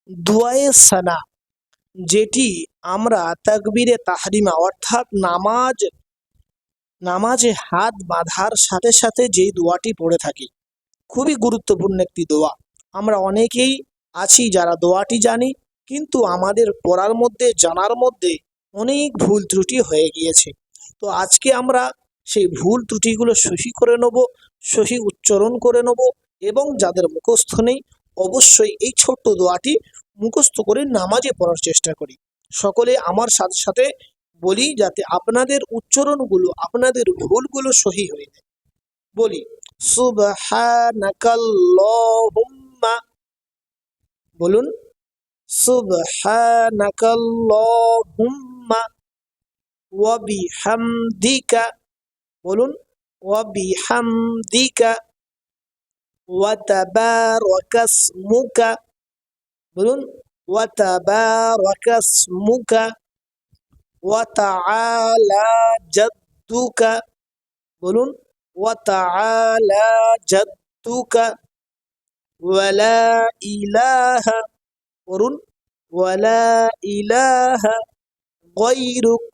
দুআয়ে সানা, যেটি আমরা তাকবীরে তাহরিমা অর্থাৎ নামাজে হাত বাঁধার সাথে সাথে যেই দোয়াটি পড়ে থাকি, খুবই গুরুত্বপূর্ণ একটি দোয়া। আমরা অনেকেই আছি যারা দোয়াটি জানি, কিন্তু আমাদের পড়ার মধ্যে জানার মধ্যে অনেক ভুল ত্রুটি হয়ে গিয়েছে। তো আজকে আমরা সেই ভুল ত্রুটিগুলো সহি করে নেব, সহি উচ্চারণ করে নেব, এবং যাদের মুখস্থ নেই অবশ্যই এই ছোট্ট দোয়াটি মুখস্থ করে নামাজে পড়ার চেষ্টা করি। সকলে আমার সাথে সাথে বলি, যাতে আপনাদের উচ্চারণগুলো, আপনাদের ভুলগুলো সহি হয়ে যায়। বলি, সুবহানাকাল্লাহুম্মা, বলুন, সুবহানাকাল্লাহুম্মা ওয়া বিহামদিকা, বলুন, ওয়া বিহামদিকা ওয়া তাবারাকাসমুকা, বলুন, ওয়া তাবারাকাসমুকা ওয়া তাআলা জাদ্দুকা, বলুন, ওয়া তাআলা জাদ্দুকা ওয়া লা ইলাহা, বলুন, ওয়া লা ইলাহা গায়রুক।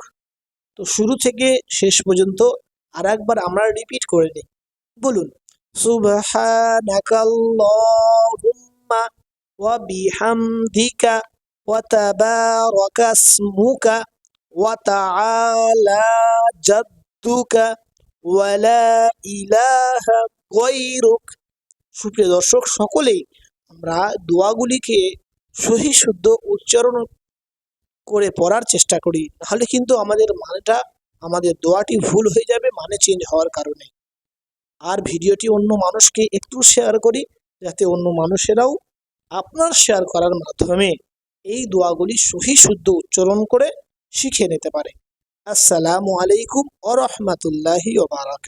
তো শুরু থেকে শেষ পর্যন্ত আর একবার আমরা রিপিট করে নিই। বলুন, সুবহানাকাল্লাহুম্মা ওয়া বিহামদিকা ওয়া তাবারাকাসমুকা ওয়া তাআলা জাদ্দুকা ওয়া লা ইলাহা গায়রুক। সুপ্রিয় দর্শক, সকলেই আমরা দোয়াগুলিকে সহি শুদ্ধ উচ্চারণ করে পড়ার চেষ্টা করি, নাহলে কিন্তু আমাদের দোয়াটি ভুল হয়ে যাবে মানে চেঞ্জ হওয়ার কারণে। আর ভিডিওটি অন্য মানুষকে একটু শেয়ার করি, যাতে অন্য মানুষেরাও আপনার শেয়ার করার মাধ্যমে এই দোয়াগুলি সহি শুদ্ধ উচ্চারণ করে শিখে নিতে পারে। আসসালামু আলাইকুম ওয়া রাহমাতুল্লাহি ওয়া বারাকাতুহু।